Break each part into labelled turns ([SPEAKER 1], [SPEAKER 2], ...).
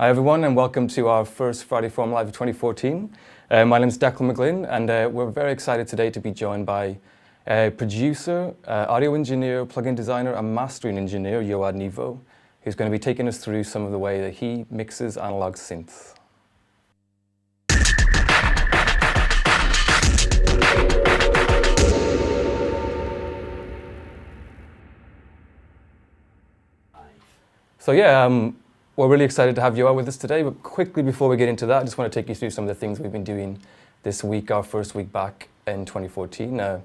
[SPEAKER 1] Hi everyone and welcome to our first Friday Forum Live of 2014. My name is Declan McGlynn and we're very excited today to be joined by producer, audio engineer, plugin designer and mastering engineer Yoad Nevo, who's going to be taking us through some of the way that he mixes analog synths. So yeah, we're really excited to have Yoad with us today, but quickly before we get into that, I just want to take you through some of the things we've been doing this week, our first week back in 2014. Our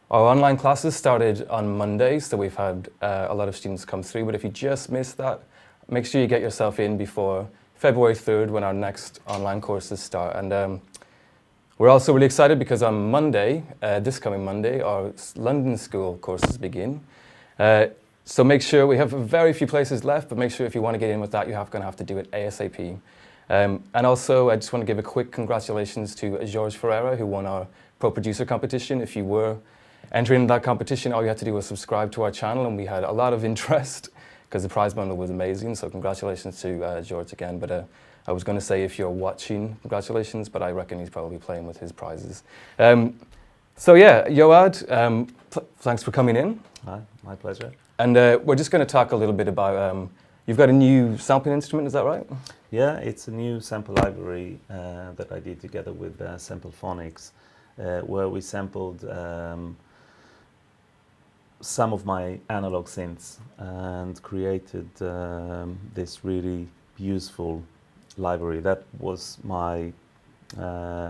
[SPEAKER 1] online classes started on Monday, so we've had a lot of students come through, but if you just missed that, make sure you get yourself in before February 3rd when our next online courses start. And we're also really excited because on Monday, this coming Monday, our London School courses begin. So make sure, we have very few places left, but make sure if you want to get in with that, you're going to have to do it ASAP. And also, I just want to give a quick congratulations to George Ferreira, who won our Pro Producer competition. If you were entering that competition, all you had to do was subscribe to our channel, and we had a lot of interest because the prize bundle was amazing. So congratulations to George again. But I was going to say, if you're watching, congratulations, but I reckon he's probably playing with his prizes. So yeah, Yoad, thanks for coming in.
[SPEAKER 2] Hi, my pleasure.
[SPEAKER 1] And we're just going to talk a little bit about, you've got a new sampling instrument, is that right?
[SPEAKER 2] Yeah, it's a new sample library that I did together with Samplephonics, where we sampled some of my analog synths and created this really useful library. That was my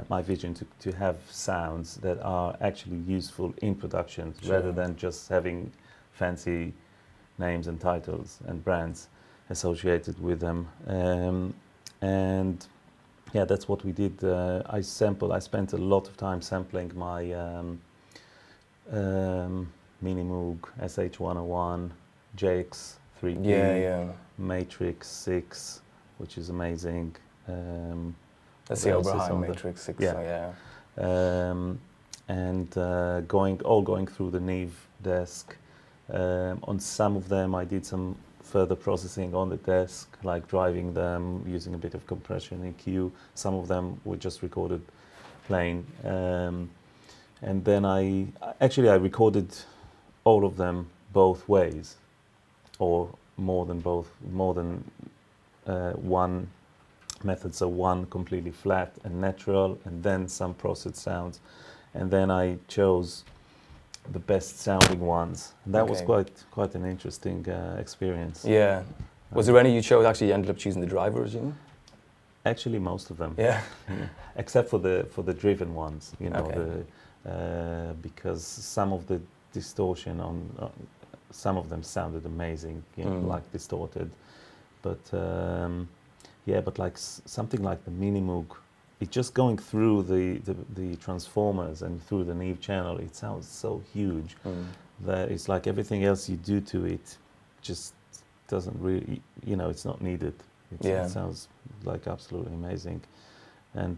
[SPEAKER 2] my vision, to have sounds that are actually useful in production,
[SPEAKER 1] Sure.
[SPEAKER 2] rather than just having fancy names and titles and brands associated with them. And yeah, that's what we did. I spent a lot of time sampling my Mini Moog SH101, JX3B,
[SPEAKER 1] Yeah.
[SPEAKER 2] Matrix 6, which is amazing.
[SPEAKER 1] That's the Oberheim Matrix 6,
[SPEAKER 2] yeah.
[SPEAKER 1] so yeah.
[SPEAKER 2] And going through the Neve desk. On some of them I did some further processing on the desk, like driving them, using a bit of compression EQ. Some of them were just recorded plain. And then I recorded all of them both ways, or more than one method. So one completely flat and natural, and then some processed sounds. And then I chose the best sounding ones. And that was quite an interesting experience.
[SPEAKER 1] Yeah. Was there any you chose, actually you ended up choosing the drivers, you know?
[SPEAKER 2] Actually, most of them.
[SPEAKER 1] Yeah.
[SPEAKER 2] Except for the driven ones, you know, because some of the distortion on some of them sounded amazing, you know, like distorted. But yeah, but like something like the Mini Moog, it's just going through the transformers and through the Neve channel, it sounds so huge that it's like everything else you do to it just doesn't really, you know, it's not needed. It sounds like absolutely amazing. And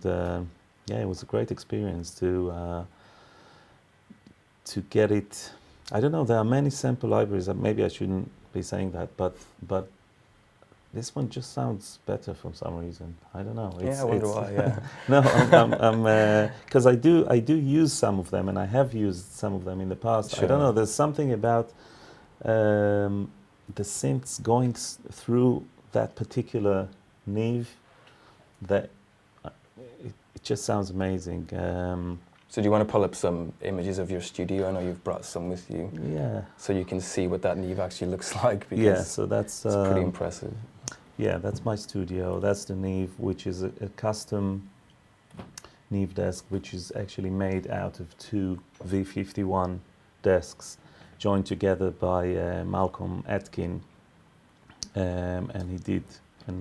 [SPEAKER 2] yeah, it was a great experience to get it. I don't know, there are many sample libraries, and maybe I shouldn't be saying that, but this one just sounds better for some reason. I don't know.
[SPEAKER 1] I wonder why. Yeah.
[SPEAKER 2] No, because I do use some of them, and I have used some of them in the past.
[SPEAKER 1] Sure.
[SPEAKER 2] I don't know. There's something about the synths going through that particular Neve that it just sounds amazing.
[SPEAKER 1] So do you want to pull up some images of your studio? I know you've brought some with you.
[SPEAKER 2] Yeah.
[SPEAKER 1] So you can see what that Neve actually looks like. Because
[SPEAKER 2] yeah. So that's
[SPEAKER 1] it's pretty impressive.
[SPEAKER 2] Yeah, that's my studio. That's the Neve, which is a custom Neve desk, which is actually made out of two V51 desks joined together by Malcolm Atkin, and he did an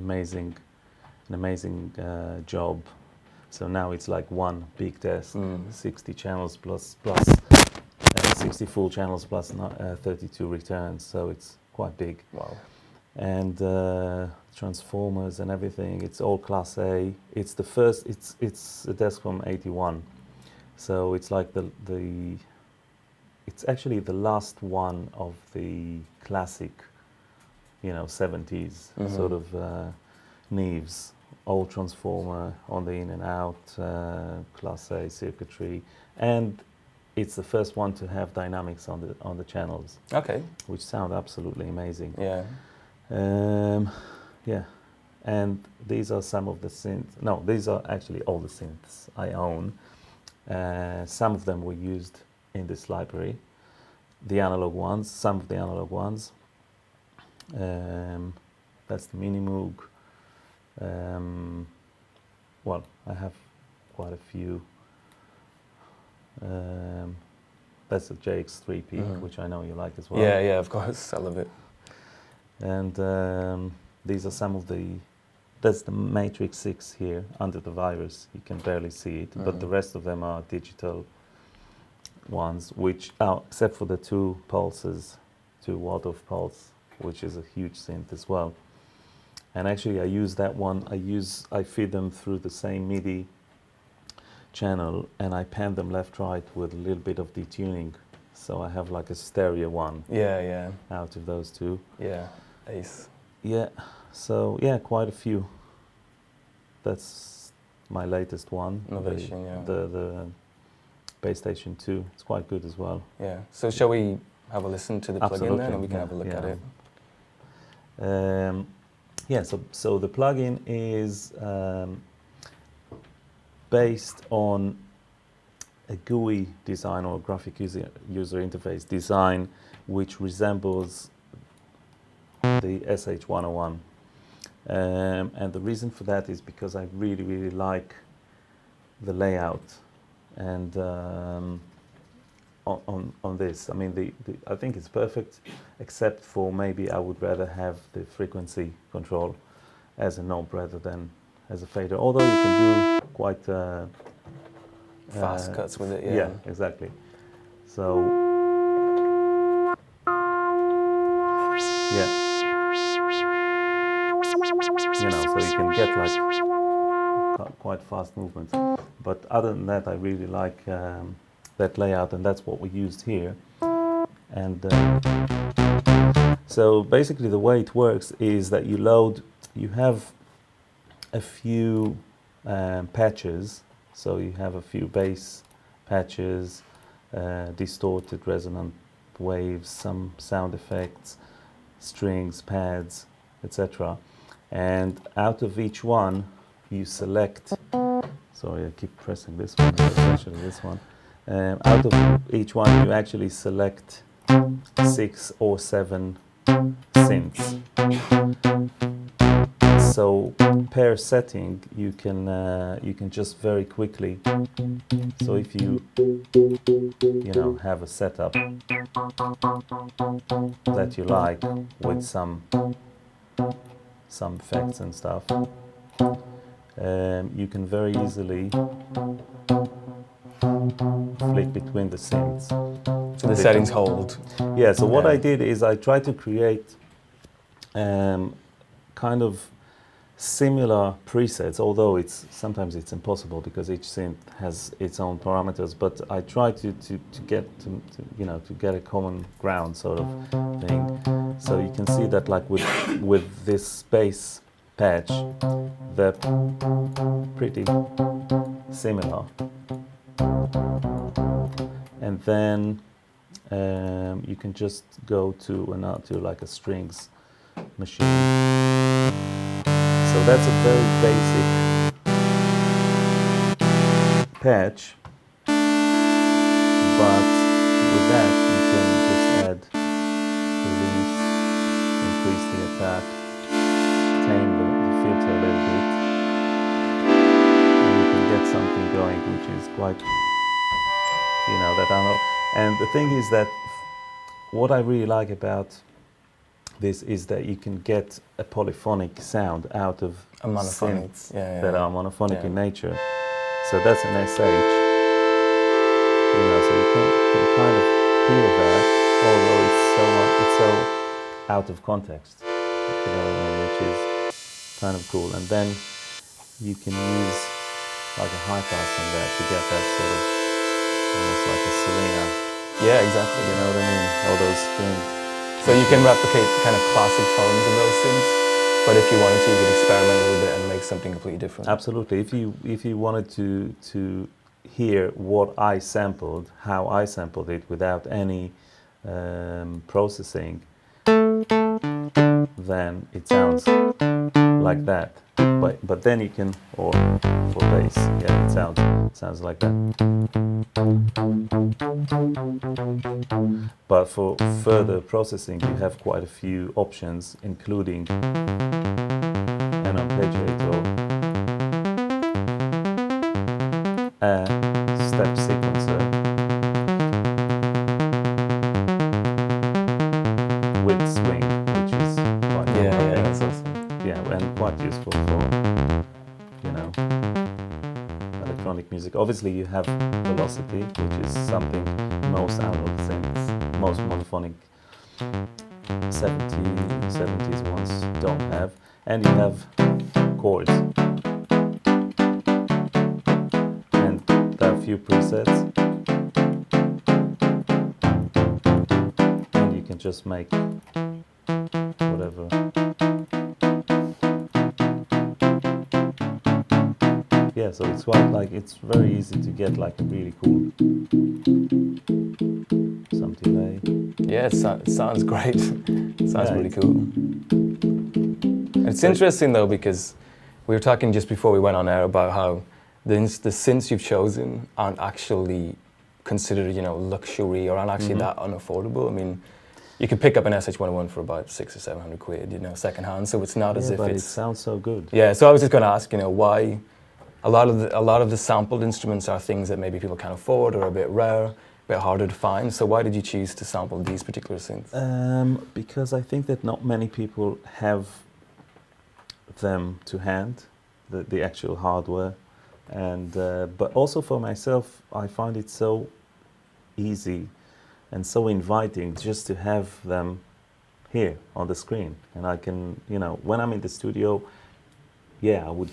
[SPEAKER 2] amazing job. So now it's like one big desk, 60 channels plus 60 full channels plus 32 returns. So it's quite big.
[SPEAKER 1] Wow. And
[SPEAKER 2] transformers and everything. It's all Class A. It's the first. It's a desk from '81. So it's like it's actually the last one of the classic, you know, 70s sort of Neves, old transformer on the in and out, Class A circuitry, and it's the first one to have dynamics on the channels.
[SPEAKER 1] Okay.
[SPEAKER 2] Which sound absolutely amazing.
[SPEAKER 1] Yeah.
[SPEAKER 2] Yeah, and these are some of the synths. No, these are actually all the synths I own. Some of them were used in this library. The analog ones, some of the analog ones. That's the Mini Moog. Well, I have quite a few. That's the JX3 Peak, which I know you like as well.
[SPEAKER 1] Yeah, of course, I love it.
[SPEAKER 2] And these are some of the. That's the Matrix 6 here under the virus. You can barely see it, but the rest of them are digital ones, which, except for the 2 pulses, 2 watt of pulse, which is a huge synth as well. And actually, I use that one. I feed them through the same MIDI channel, and I pan them left-right with a little bit of detuning. So I have like a stereo one.
[SPEAKER 1] Yeah.
[SPEAKER 2] Out of those 2.
[SPEAKER 1] Yeah, ace.
[SPEAKER 2] Yeah. So yeah, quite a few. That's my latest one.
[SPEAKER 1] Innovation,
[SPEAKER 2] The Base Station 2. It's quite good as well.
[SPEAKER 1] Yeah. So shall we have a listen to the plugin then, and we can have a look at it?
[SPEAKER 2] Yeah. So the plugin is based on a GUI design or graphic user interface design, which resembles the SH101. And the reason for that is because I really, really like the layout and on this. I mean, I think it's perfect, except for maybe I would rather have the frequency control as a knob rather than as a fader. Although you can do quite
[SPEAKER 1] fast cuts with it. Yeah.
[SPEAKER 2] Yeah, exactly. So yeah. So you can get like quite fast movements. But other than that, I really like that layout, and that's what we used here. And so basically the way it works is that you have a few patches. So you have a few bass patches, distorted resonant waves, some sound effects, strings, pads, etc. And out of each one, you select. Sorry, I keep pressing this one, especially this one. Out of each one, you actually select 6 or 7 synths. So per setting, you can just very quickly. So if you have a setup that you like with some effects and stuff, you can very easily flick between the synths.
[SPEAKER 1] So the settings hold.
[SPEAKER 2] Yeah, so what I did is I tried to create kind of similar presets, although sometimes it's impossible because each synth has its own parameters, but I tried to get to get a common ground sort of thing. So you can see that like with this bass patch, they're pretty similar. And then you can just go to like a strings machine. So that's a very basic patch, but with that you can just add release, increase the attack, tame the filter a little bit, and you can get something going which is quite, that analog. And the thing is that what I really like about this is that you can get a polyphonic sound out of synths that are monophonic in nature. So that's an SH, so you can kind of hear that, although it's so out of context, if you know what I mean, which is kind of cool. And then you can use like a high pass on that to get that sort of almost like a Selena.
[SPEAKER 1] Yeah, exactly.
[SPEAKER 2] You know what I mean? All those strings.
[SPEAKER 1] So you can replicate the kind of classic tones of those synths? But if you wanted to, you could experiment a little bit and make something completely different.
[SPEAKER 2] Absolutely. If you wanted to hear what I sampled, how I sampled it without any processing, then it sounds like that. But then you can, or for bass, yeah, it sounds like that. But for further processing, you have quite a few options, including an arpeggiator, a step sequencer with swing, which is quite cool.
[SPEAKER 1] Yeah, that's awesome.
[SPEAKER 2] Yeah, and quite useful for, you know, electronic music. Obviously, you have velocity, which is something most analog synths, most monophonic 70s ones don't have, and you have chords, and there are a few presets, and you can just make whatever. Yeah, so it's quite like, it's very easy to get like a really cool some delay.
[SPEAKER 1] Yeah, it sounds great. It sounds
[SPEAKER 2] Yeah,
[SPEAKER 1] really cool. It's interesting though, because we were talking just before we went on air about how the synths you've chosen aren't actually considered, you know, luxury, or aren't actually that unaffordable. I mean, you could pick up an SH-101 for about 600 or 700 quid, you know, second hand. So it's not as if
[SPEAKER 2] but
[SPEAKER 1] it's.
[SPEAKER 2] it sounds so good.
[SPEAKER 1] Yeah. So I was just going to ask, you know, why a lot of the sampled instruments are things that maybe people can't afford or are a bit rare, a bit harder to find. So why did you choose to sample these particular synths?
[SPEAKER 2] Because I think that not many people have them to hand, the actual hardware, and but also for myself, I find it so easy and so inviting just to have them here on the screen, and I can, you know, when I'm in the studio, yeah, I would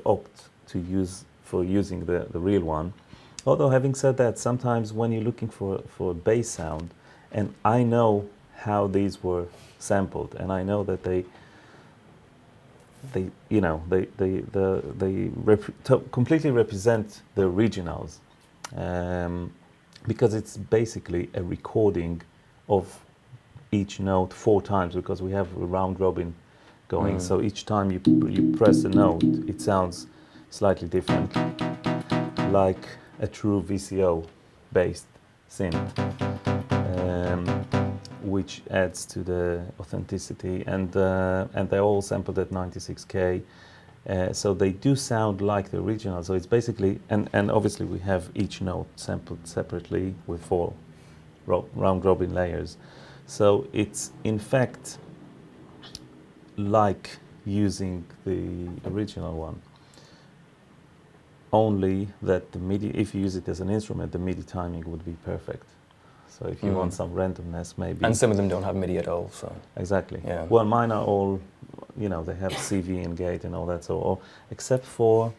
[SPEAKER 2] opt to using the real one. Although having said that, sometimes when you're looking for a bass sound, and I know how these were sampled, and I know that they completely represent the originals, because it's basically a recording of each note 4 times, because we have a round robin going. So each time you press a note, it sounds slightly different, like a true VCO-based synth, which adds to the authenticity. And they're all sampled at 96K, so they do sound like the original. So it's basically, and obviously we have each note sampled separately with 4 round-robin layers. So it's in fact like using the original one, only that the MIDI, if you use it as an instrument, the MIDI timing would be perfect. So if you want some randomness, maybe.
[SPEAKER 1] And some of them don't have MIDI at all, so.
[SPEAKER 2] Exactly.
[SPEAKER 1] Yeah.
[SPEAKER 2] Well, mine are all, you know, they have CV and gate and all that, so except for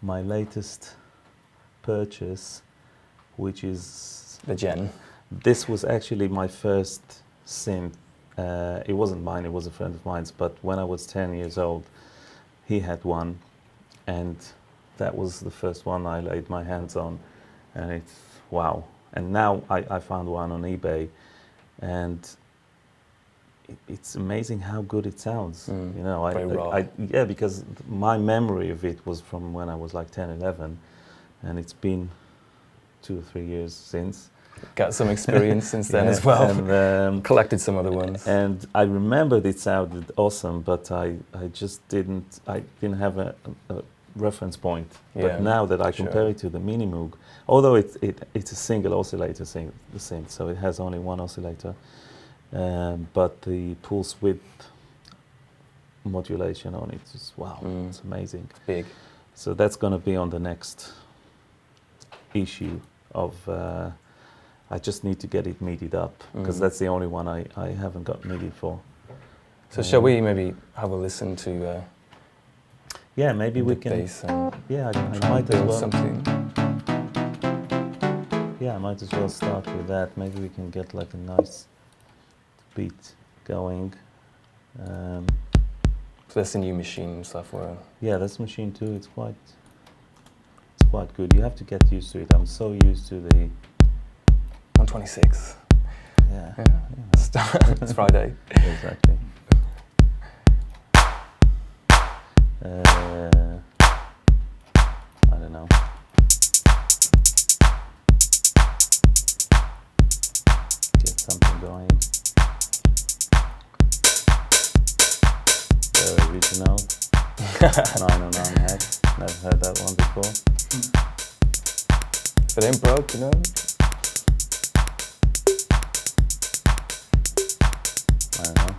[SPEAKER 2] my latest purchase, which is
[SPEAKER 1] The Gen.
[SPEAKER 2] This was actually my first synth. It wasn't mine, it was a friend of mine's, but when I was 10 years old, he had one, and that was the first one I laid my hands on, and it's wow. And now I found one on eBay, and it's amazing how good it sounds. You know,
[SPEAKER 1] very raw.
[SPEAKER 2] yeah, because my memory of it was from when I was like 10, 11, and it's been 2 or 3 years since.
[SPEAKER 1] Got some experience since then as well.
[SPEAKER 2] And,
[SPEAKER 1] collected some other ones.
[SPEAKER 2] And I remembered it sounded awesome, but I didn't have a reference point.
[SPEAKER 1] Yeah,
[SPEAKER 2] But now that I compare it to the Mini Moog, although it's a single oscillator synth, so it has only one oscillator, but the pulse width modulation on it is wow, it's amazing.
[SPEAKER 1] It's big.
[SPEAKER 2] So that's going to be on the next issue of. I just need to get it MIDI'd up, because that's the only one I haven't got MIDI for.
[SPEAKER 1] So shall we maybe have a listen to?
[SPEAKER 2] Yeah, maybe we can.
[SPEAKER 1] Bass and
[SPEAKER 2] Yeah, I
[SPEAKER 1] try
[SPEAKER 2] might
[SPEAKER 1] and build
[SPEAKER 2] as well.
[SPEAKER 1] something.
[SPEAKER 2] Yeah, I might as well start with that. Maybe we can get like a nice beat going.
[SPEAKER 1] So that's the new machine software.
[SPEAKER 2] Yeah, that's machine too. It's quite good. You have to get used to it. I'm so used to the
[SPEAKER 1] 126.
[SPEAKER 2] yeah.
[SPEAKER 1] It's Friday.
[SPEAKER 2] Exactly. I don't know. Get something going. The original 909 head. Never heard that one before.
[SPEAKER 1] If it ain't broke, you know.
[SPEAKER 2] I don't know.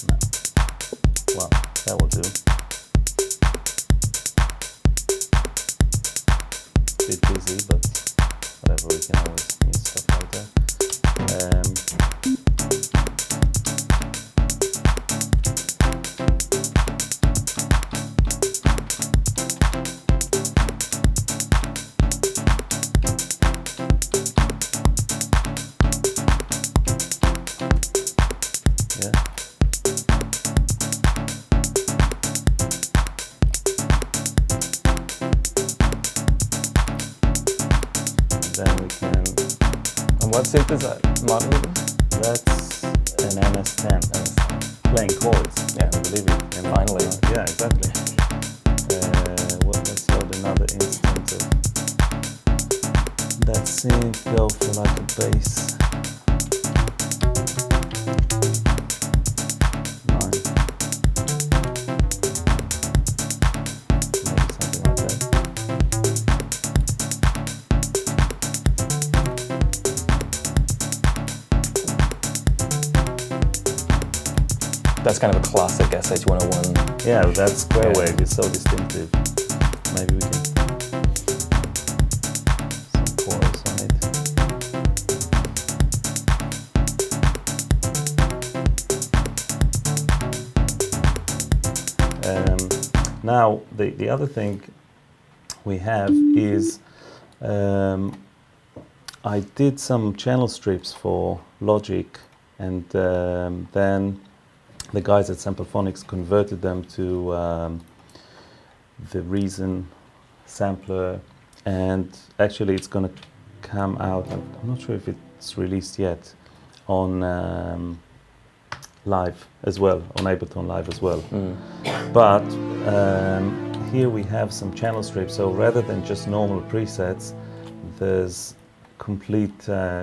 [SPEAKER 2] No. Well, that will do. Bit busy, but whatever, we can always use stuff like that. Yeah. And then we can.
[SPEAKER 1] And what synth is that? Model?
[SPEAKER 2] That's an MS-10. Playing chords.
[SPEAKER 1] Yeah.
[SPEAKER 2] I believe it. And
[SPEAKER 1] Finally.
[SPEAKER 2] Yeah, exactly. Let's load another instance of that synth. Go for like a bass. 9. Maybe something like that.
[SPEAKER 1] That's kind of a classic SH-101.
[SPEAKER 2] Yeah, that square
[SPEAKER 1] Yeah.
[SPEAKER 2] wave is so distinctive. Maybe we can some chorus on it. Now the other thing we have is I did some channel strips for Logic, and then the guys at Samplephonics converted them to the Reason sampler, and actually it's going to come out, I'm not sure if it's released yet, on live as well, on Ableton Live as well. But here we have some channel strips, so rather than just normal presets, there's complete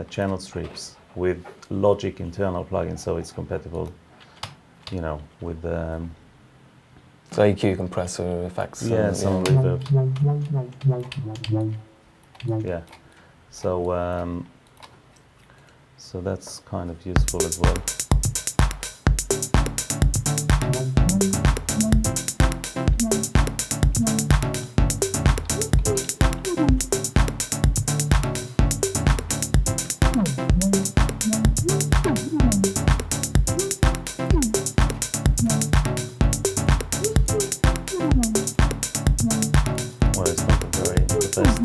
[SPEAKER 2] channel strips with Logic internal plugins, so it's compatible, you know, with
[SPEAKER 1] So EQ, compressor, effects.
[SPEAKER 2] yeah, some reverb. Yeah, so that's kind of useful as well. Well, it's not very the best.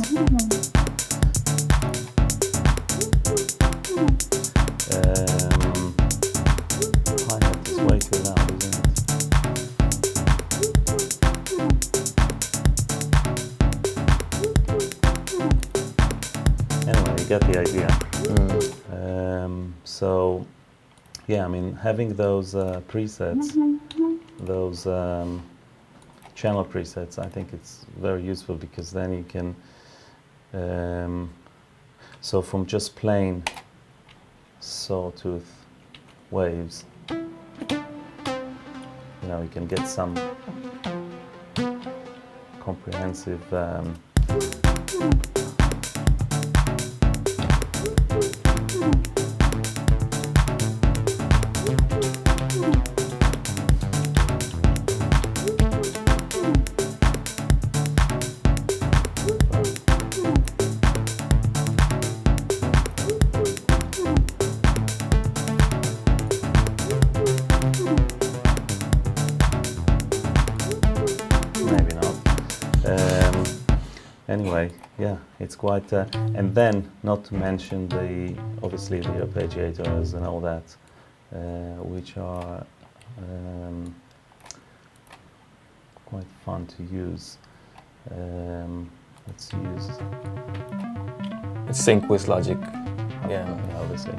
[SPEAKER 2] Hi-hat is way too loud, isn't it? Anyway, you get the idea. So, yeah, I mean, having those presets, those channel presets, I think it's very useful, because then you can, so from just plain sawtooth waves, you know, you can get some comprehensive anyway, yeah, it's quite, and then not to mention obviously the arpeggiators and all that, which are quite fun to use. Let's use.
[SPEAKER 1] It's sync with Logic, yeah,
[SPEAKER 2] obviously.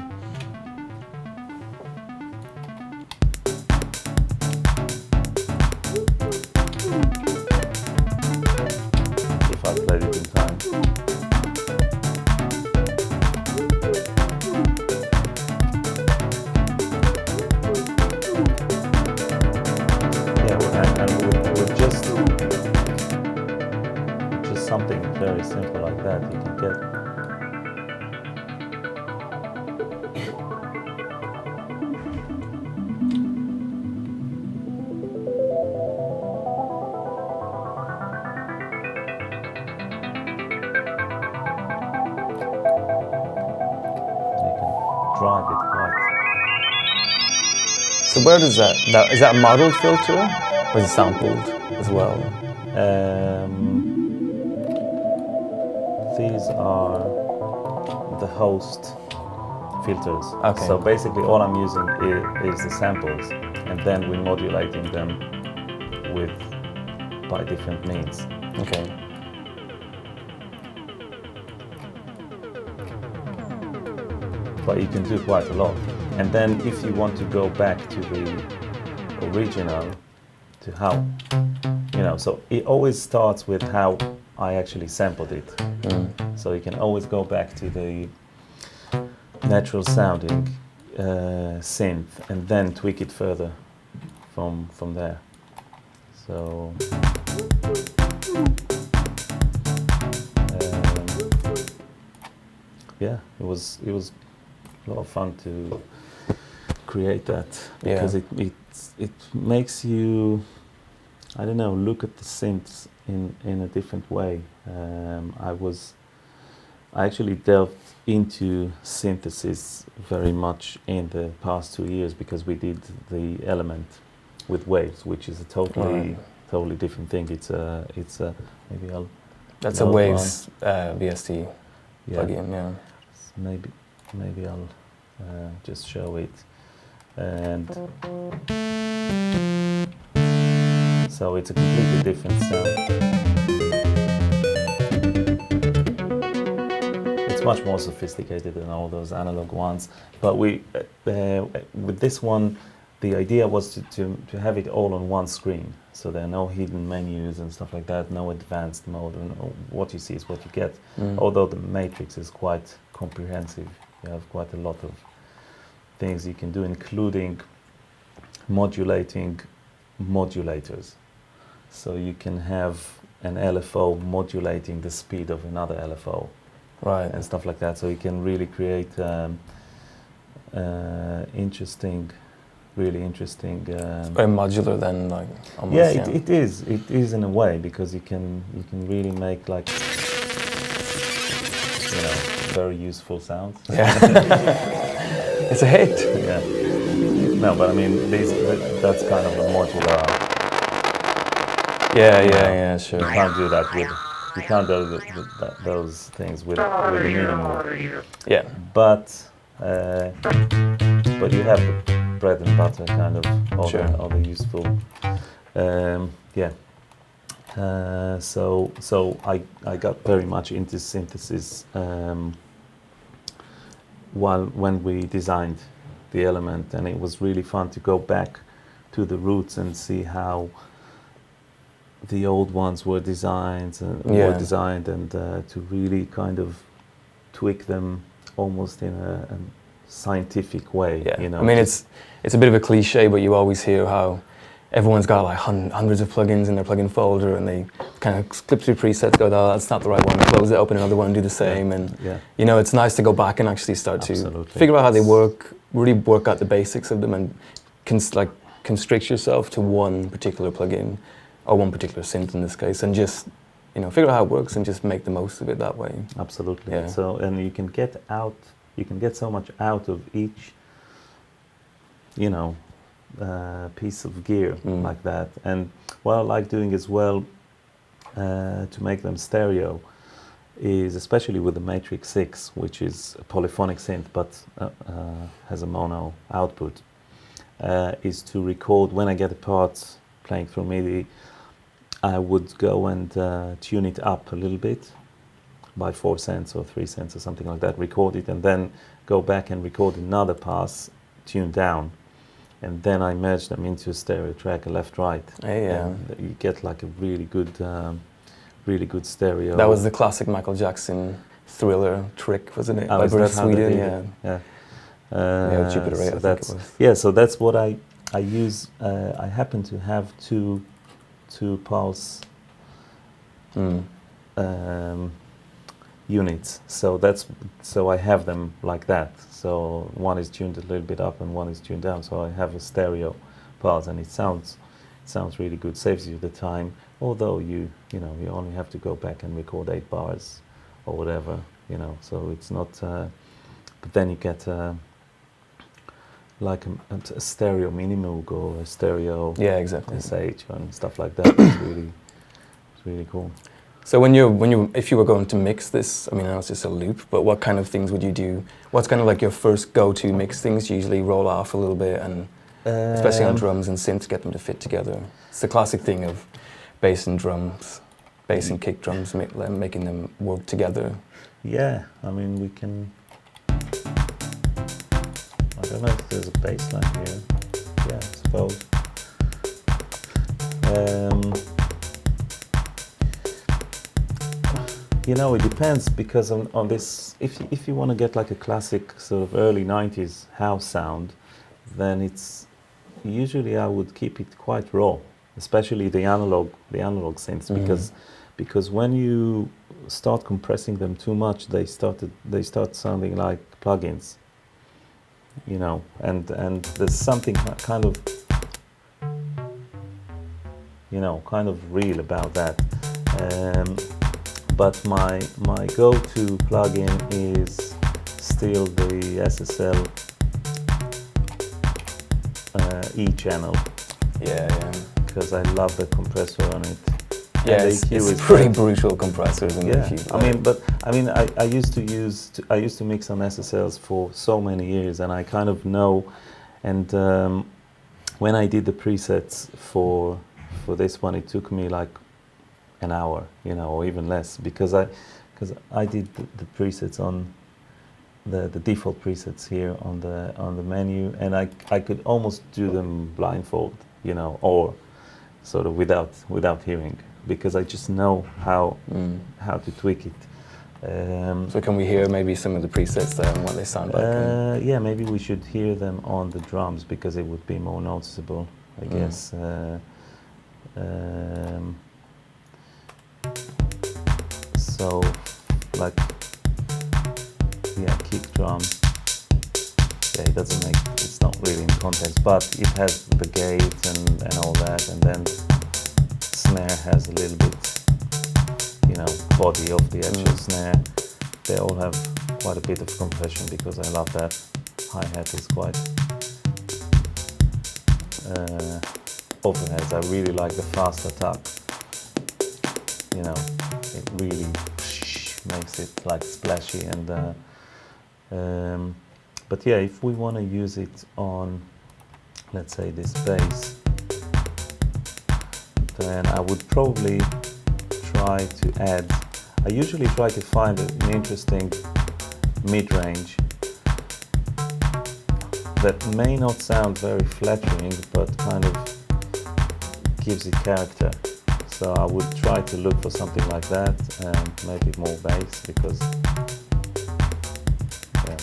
[SPEAKER 2] If I played it in time. Yeah, and with just something very simple like that, you can get. Drive it quite.
[SPEAKER 1] So where does that is that a modeled filter or is it sampled as well?
[SPEAKER 2] These are the host filters.
[SPEAKER 1] Okay.
[SPEAKER 2] So basically all I'm using is the samples, and then we're modulating them by different means.
[SPEAKER 1] Okay.
[SPEAKER 2] But you can do quite a lot. And then if you want to go back to the original, to how, so it always starts with how I actually sampled it. So you can always go back to the natural sounding synth and then tweak it further from there. So yeah, it was a lot of fun to create that, because it makes you, I don't know, look at the synths in a different way. I actually delved into synthesis very much in the past 2 years, because we did the Element with Waves, which is a totally different thing. It's a maybe I'll.
[SPEAKER 1] That's a Waves VST plugin, yeah.
[SPEAKER 2] Maybe I'll just show it, and so it's a completely different sound. It's much more sophisticated than all those analog ones, but with this one, the idea was to have it all on one screen, so there are no hidden menus and stuff like that, no advanced mode, and what you see is what you get. Although the matrix is quite comprehensive, you have quite a lot of things you can do, including modulating modulators. So you can have an LFO modulating the speed of another LFO, and stuff like that. So you can really create really interesting.
[SPEAKER 1] It's very modular then, like almost.
[SPEAKER 2] Yeah, it is. It is in a way, because you can really make like very useful sounds.
[SPEAKER 1] Yeah. It's a hit.
[SPEAKER 2] Yeah. No, but I mean, that's kind of a modular.
[SPEAKER 1] Yeah, sure.
[SPEAKER 2] You can't do that with. You can't do those things with a minimal.
[SPEAKER 1] Yeah.
[SPEAKER 2] But you have the bread and butter kind of all the useful. Yeah. So I got very much into synthesis when we designed the Element, and it was really fun to go back to the roots and see how the old ones were designed and to really kind of tweak them almost in a scientific way.
[SPEAKER 1] Yeah.
[SPEAKER 2] You know,
[SPEAKER 1] I mean, it's a bit of a cliche, but you always hear how everyone's got like hundreds of plugins in their plugin folder, and they kind of clip through presets, go, oh, that's not the right one, close it, open another one, do the same. And you know, it's nice to go back and actually start to figure out how they work, really work out the basics of them, and constrict yourself to one particular plugin or one particular synth in this case, and just figure out how it works and just make the most of it that way.
[SPEAKER 2] Absolutely.
[SPEAKER 1] Yeah.
[SPEAKER 2] So, and you can get so much out of each piece of gear like that. And what I like doing as well, to make them stereo, is, especially with the Matrix 6, which is a polyphonic synth but has a mono output, is to record when I get a part playing through MIDI. I would go and tune it up a little bit by 4 cents or 3 cents or something like that, record it, and then go back and record another pass tuned down, and then I merge them into a stereo track, a left-right.
[SPEAKER 1] Yeah.
[SPEAKER 2] And you get like a really good stereo.
[SPEAKER 1] That was the classic Michael Jackson Thriller trick, wasn't it?
[SPEAKER 2] Oh,
[SPEAKER 1] By
[SPEAKER 2] is that
[SPEAKER 1] Bruce
[SPEAKER 2] how they
[SPEAKER 1] Sweden,
[SPEAKER 2] did
[SPEAKER 1] yeah.
[SPEAKER 2] it? Yeah.
[SPEAKER 1] Yeah, Jupiter 8, I think
[SPEAKER 2] that's,
[SPEAKER 1] it was.
[SPEAKER 2] yeah, so that's what I use. I happen to have two pulse units, so I have them like that. So one is tuned a little bit up and one is tuned down. So I have a stereo pulse, and it sounds really good. Saves you the time. Although you only have to go back and record 8 bars or whatever, So it's not. But then you get like a stereo mini Moog or a stereo
[SPEAKER 1] exactly.
[SPEAKER 2] SH and stuff like that. It's really cool.
[SPEAKER 1] So if you were going to mix this, I mean, I know it's just a loop, but what kind of things would you do? What's kind of like your first go-to mix things? You usually roll off a little bit, and especially on drums and synths, get them to fit together. It's the classic thing of bass and kick drums, making them work together.
[SPEAKER 2] Yeah, I mean, we can. I don't know if there's a bass line here. Yeah, I suppose. It depends, because on this, if you want to get like a classic sort of early 90s house sound, then it's usually I would keep it quite raw, especially the analog synths, because when you start compressing them too much, they start sounding like plugins, and there's something kind of real about that. But my go-to plugin is still the SSL E channel. Yeah. Because I love the compressor on it.
[SPEAKER 1] Yeah, it's pretty brutal compressors.
[SPEAKER 2] Yeah, I used to mix on SSLs for so many years, and I kind of know. And when I did the presets for this one, it took me like an hour, or even less, because I did the presets on the default presets here on the menu, and I could almost do them blindfold, or sort of without hearing, because I just know how to tweak it.
[SPEAKER 1] So can we hear maybe some of the presets there and what they sound like?
[SPEAKER 2] Yeah, maybe we should hear them on the drums, because it would be more noticeable, I guess. So, like, kick drum. Yeah, it's not really in context, but it has the gate and all that, and then snare has a little bit, body of the actual snare. They all have quite a bit of compression, because I love that. Hi-hat is quite overheads. I really like the fast attack. It really makes it like splashy, and but yeah, if we want to use it on, let's say, this bass, then I would probably try to add. I usually try to find an interesting mid-range that may not sound very flattering, but kind of gives it character. So I would try to look for something like that, and maybe more bass, because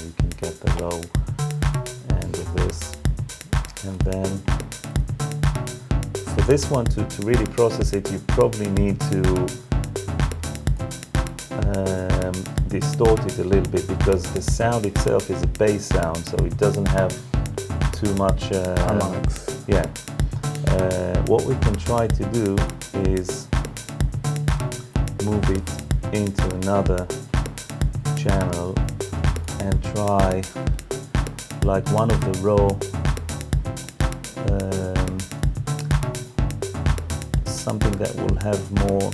[SPEAKER 2] you can get the low end of this. And then for this one to really process it, you probably need to distort it a little bit, because the sound itself is a bass sound, so it doesn't have too much
[SPEAKER 1] harmonics.
[SPEAKER 2] Yeah. What we can try to do is move it into another channel and try like one of the raw something that will have more,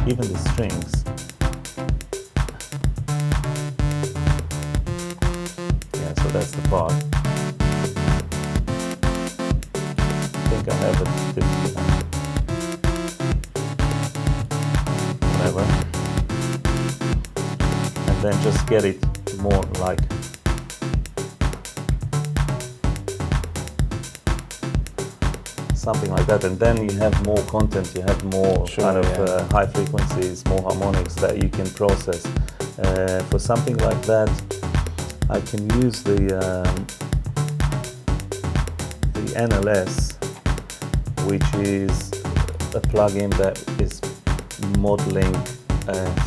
[SPEAKER 2] even the strings part. I think I have a different, whatever, and then just get it more like something like that, and then you have more content, you have more high frequencies, more harmonics that you can process. For something like that, I can use the NLS, which is a plugin that is modeling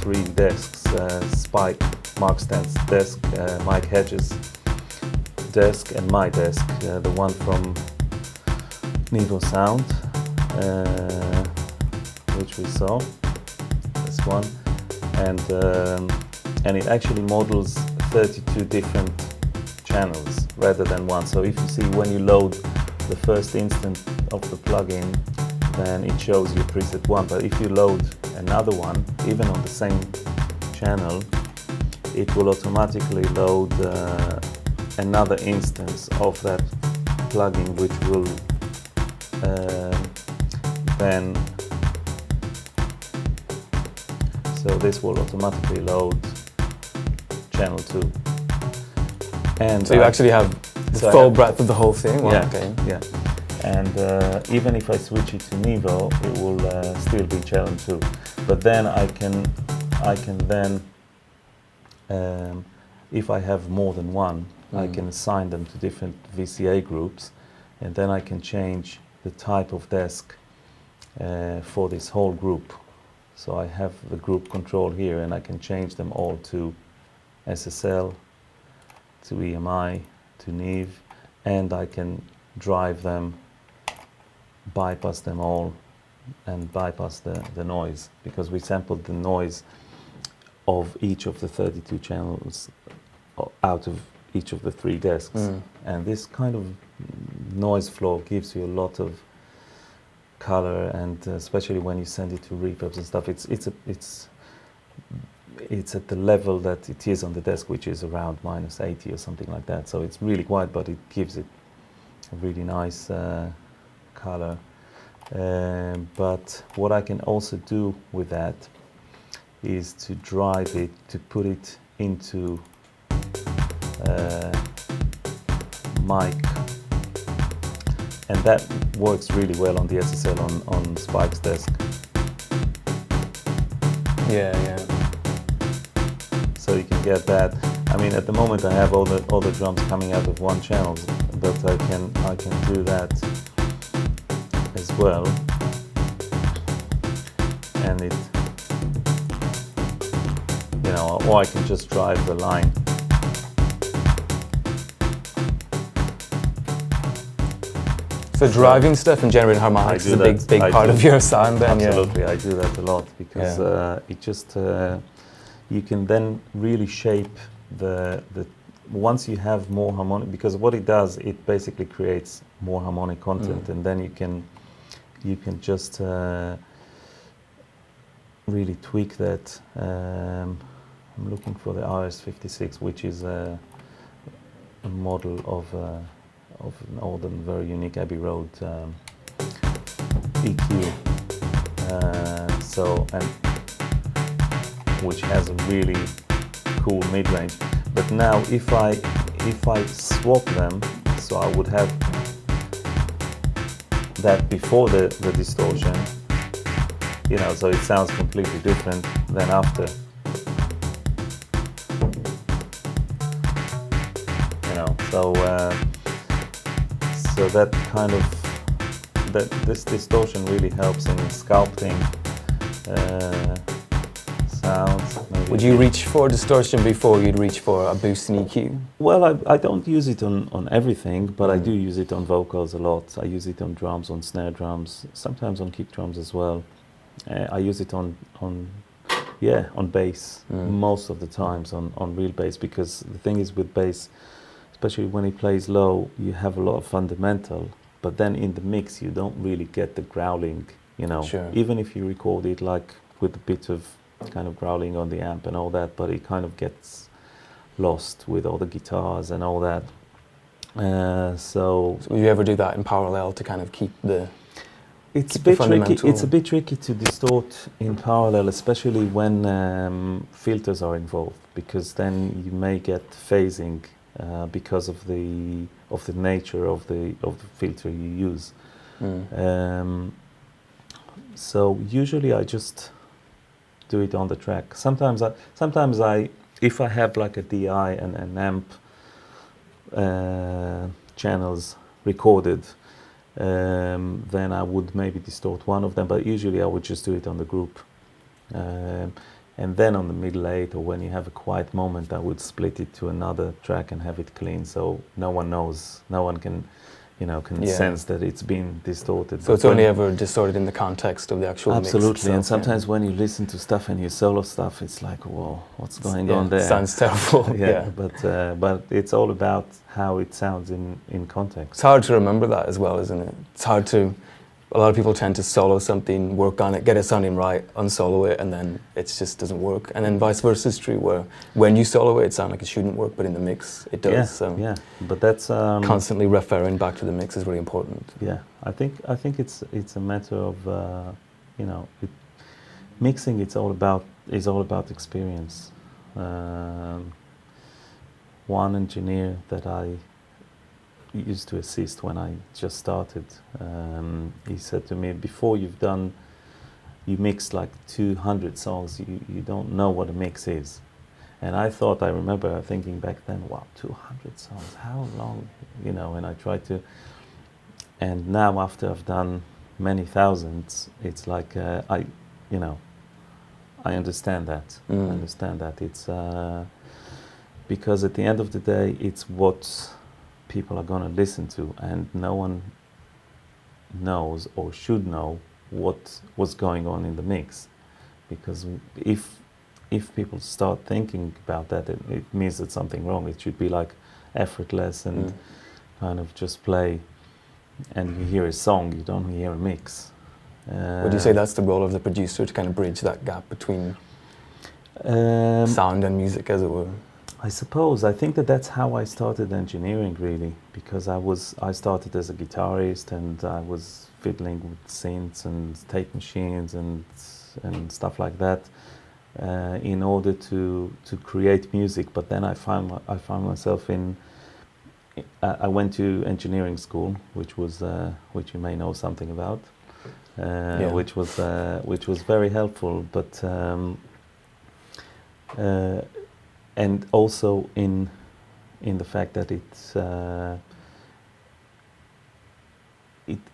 [SPEAKER 2] 3 desks, Spike, Mark Stent's desk, Mike Hedges' desk, and my desk, the one from Nevo Sound, which we saw, this one, and it actually models 32 different channels rather than one. So if you see when you load the first instant of the plugin, then it shows you preset 1, but if you load another one, even on the same channel, it will automatically load another instance of that plugin, which will then, so this will automatically load channel 2. And
[SPEAKER 1] so you actually have the full breadth of the whole thing? Wow,
[SPEAKER 2] yeah,
[SPEAKER 1] okay.
[SPEAKER 2] yeah. And even if I switch it to Nevo, it will still be channel 2. But then I can then, if I have more than one, I can assign them to different VCA groups, and then I can change the type of desk for this whole group. So I have the group control here, and I can change them all to SSL, to EMI, to Neve, and I can drive them, bypass them all, and bypass the noise, because we sampled the noise of each of the 32 channels out of each of the 3 desks. And this kind of noise floor gives you a lot of color, and especially when you send it to reverbs and stuff, it's at the level that it is on the desk, which is around -80 or something like that. So it's really quiet, but it gives it a really nice color. But what I can also do with that is to drive it, to put it into mic, and that works really well on the SSL on Spike's desk.
[SPEAKER 1] Yeah, yeah.
[SPEAKER 2] So you can get that. I mean, at the moment I have all the drums coming out of one channel, but I can do that as well, and it, you know, or I can just drive the line.
[SPEAKER 1] So driving stuff and generating harmonics is a big part of your sound then?
[SPEAKER 2] Absolutely,
[SPEAKER 1] yeah.
[SPEAKER 2] I do that a lot, because it just, you can then really shape the once you have more harmonic, because what it does, it basically creates more harmonic content, and then you can just really tweak that. I'm looking for the RS56, which is a model of an old and very unique Abbey Road EQ. And which has a really cool mid-range. But now if I swap them, so I would have that before the distortion, you know, so it sounds completely different than after. You know, so that kind of, this distortion really helps in sculpting sounds. Maybe.
[SPEAKER 1] Would you reach for distortion before you'd reach for a boost in EQ?
[SPEAKER 2] Well, I don't use it on everything, but I do use it on vocals a lot. I use it on drums, on snare drums, sometimes on kick drums as well. I use it on bass most of the times, on real bass, because the thing is with bass, especially when it plays low, you have a lot of fundamental, but then in the mix you don't really get the growling, you know.
[SPEAKER 1] Sure.
[SPEAKER 2] Even if you record it like with a bit of kind of growling on the amp and all that, but it kind of gets lost with all the guitars and all that. So
[SPEAKER 1] would you ever do that in parallel to kind of keep the
[SPEAKER 2] it's a
[SPEAKER 1] keep the
[SPEAKER 2] bit tricky.
[SPEAKER 1] fundamental?
[SPEAKER 2] It's a bit tricky to distort in parallel, especially when filters are involved, because then you may get phasing because of the nature of the filter you use. So usually I just do it on the track. Sometimes I if I have like a DI and an amp channels recorded, then I would maybe distort one of them, but usually I would just do it on the group. And then on the middle eight, or when you have a quiet moment, I would split it to another track and have it clean, so no one knows, no one can, sense that it's been distorted.
[SPEAKER 1] So it's only ever distorted in the context of the actual mix
[SPEAKER 2] absolutely,
[SPEAKER 1] itself,
[SPEAKER 2] and sometimes when you listen to stuff and you solo stuff, it's like, whoa, what's going on there?
[SPEAKER 1] Sounds terrible.
[SPEAKER 2] yeah, but it's all about how it sounds in context.
[SPEAKER 1] It's hard to remember that as well, isn't it? It's hard to. A lot of people tend to solo something, work on it, get it sounding right, unsolo it, and then it just doesn't work. And then vice versa is true, where when you solo it, it sounds like it shouldn't work, but in the mix, it does.
[SPEAKER 2] Yeah, but that's
[SPEAKER 1] constantly referring back to the mix is really important.
[SPEAKER 2] Yeah, I think it's a matter of mixing. Is all about experience. One engineer that I used to assist when I just started, he said to me, before you mixed like 200 songs, you don't know what a mix is. And I remember thinking back then, wow, 200 songs, how long, and I tried to, and now after I've done many thousands, it's like, I understand that. I understand that. It's, because at the end of the day, it's what people are going to listen to, and no one knows or should know what was going on in the mix, because if people start thinking about that, it means that something wrong. It should be like effortless and kind of just play, and you hear a song, you don't hear a mix.
[SPEAKER 1] Would you say that's the role of the producer, to kind of bridge that gap between sound and music, as it were?
[SPEAKER 2] I suppose. I think that's how I started engineering, really, because I started as a guitarist, and I was fiddling with synths and tape machines and stuff like that, in order to create music. But then I found myself I went to engineering school, which you may know something about, which was very helpful, but. And also in the fact that it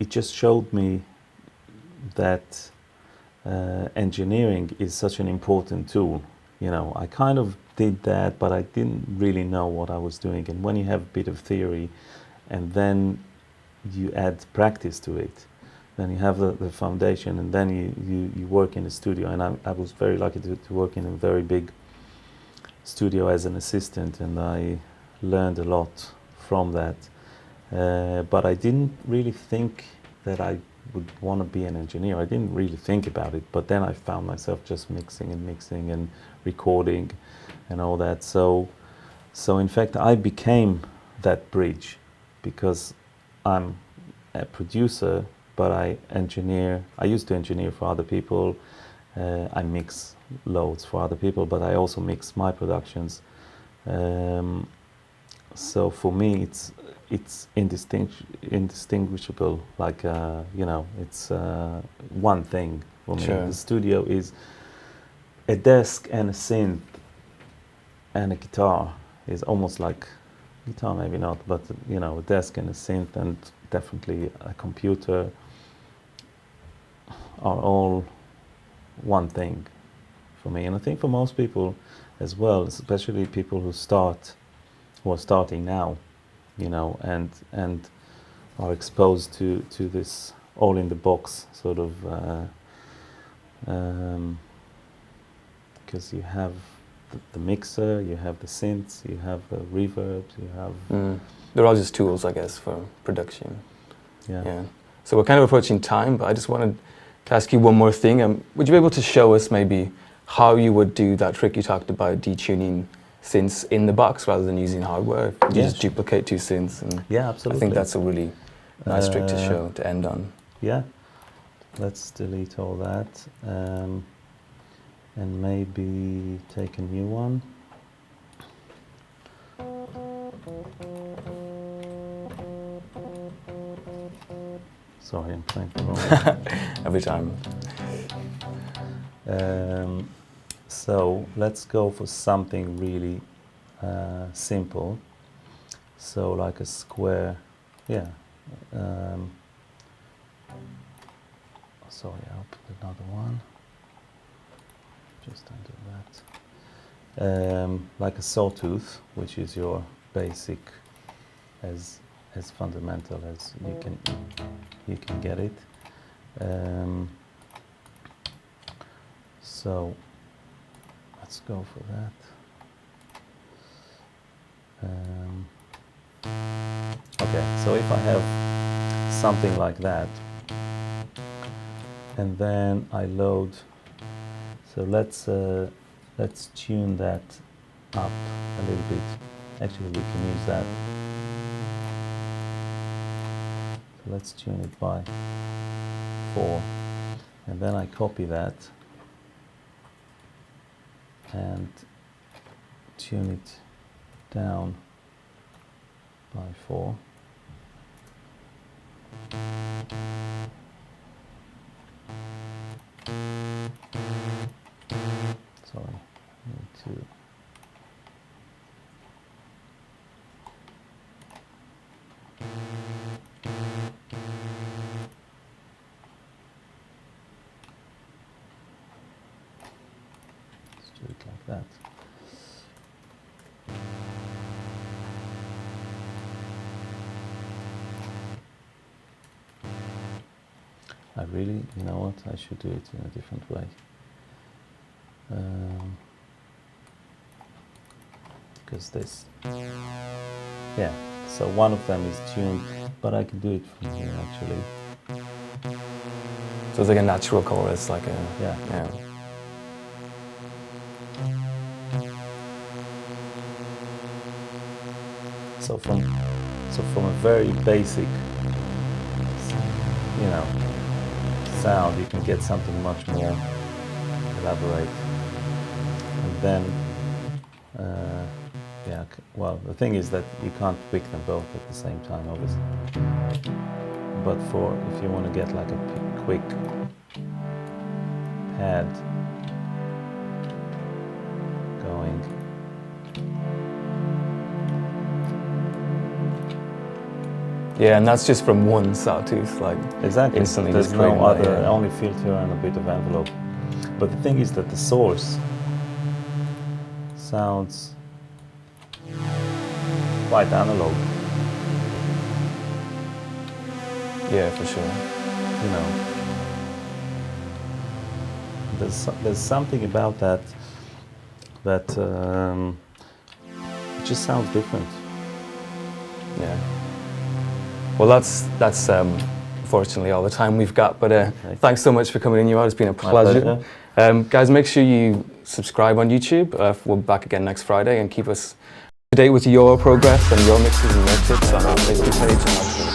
[SPEAKER 2] just showed me that engineering is such an important tool. I kind of did that, but I didn't really know what I was doing. And when you have a bit of theory, and then you add practice to it, then you have the foundation, and then you work in the studio. And I was very lucky to work in a very big studio as an assistant, and I learned a lot from that, but I didn't really think that I would want to be an engineer. I didn't really think about it, but then I found myself just mixing and recording and all that. So in fact I became that bridge, because I'm a producer, but I used to engineer for other people. I mix loads for other people, but I also mix my productions. So for me, it's indistinguishable. Like it's one thing for me.
[SPEAKER 1] Sure.
[SPEAKER 2] The studio is a desk and a synth and a guitar. Is almost like guitar, maybe not, but a desk and a synth and definitely a computer are all one thing for me. And I think for most people as well, especially people who are starting now, and are exposed to this all in the box sort of, because you have the mixer, you have the synths, you have the reverbs, you have...
[SPEAKER 1] They're all just tools, I guess, for production.
[SPEAKER 2] Yeah.
[SPEAKER 1] So we're kind of approaching time, but I just wanted to ask you one more thing. Would you be able to show us maybe how you would do that trick you talked about, detuning synths in the box rather than using hardware. You just duplicate 2 synths, and
[SPEAKER 2] absolutely.
[SPEAKER 1] I think that's a really nice trick to show to end on.
[SPEAKER 2] Yeah, let's delete all that, and maybe take a new one. Sorry, I'm playing the wrong one.
[SPEAKER 1] Every time.
[SPEAKER 2] So let's go for something really simple. So like a square, sorry, I'll put another one. Just undo that. Like a sawtooth, which is your basic, as fundamental as you can get it. So let's go for that. Okay, so if I have something like that, and then I load, so let's tune that up a little bit. Actually, we can use that. So let's tune it by 4, and then I copy that and tune it down by 4. Sorry, I need to. Let's do it like that. I really, you know what, I should do it in a different way. Because this, yeah, so one of them is tuned, but I can do it from here actually.
[SPEAKER 1] So it's like a natural chorus, like a...
[SPEAKER 2] Yeah. So from a very basic, you know, sound, you can get something much more elaborate. And then, well, the thing is that you can't pick them both at the same time, obviously. But if you want to get like a quick pad going,
[SPEAKER 1] yeah, and that's just from one sawtooth, like
[SPEAKER 2] exactly.
[SPEAKER 1] Instantly.
[SPEAKER 2] There's no other, only filter and a bit of envelope. But the thing is that the source sounds quite analog.
[SPEAKER 1] Yeah, for sure.
[SPEAKER 2] You know, there's something about that it just sounds different.
[SPEAKER 1] Yeah. Well, that's unfortunately all the time we've got. But
[SPEAKER 2] Okay.
[SPEAKER 1] Thanks so much for coming in, Yoad. It's been a pleasure. Guys, make sure you subscribe on YouTube. We'll be back again next Friday, and keep us up to date with your progress and your mixes and your tips on our Facebook page and our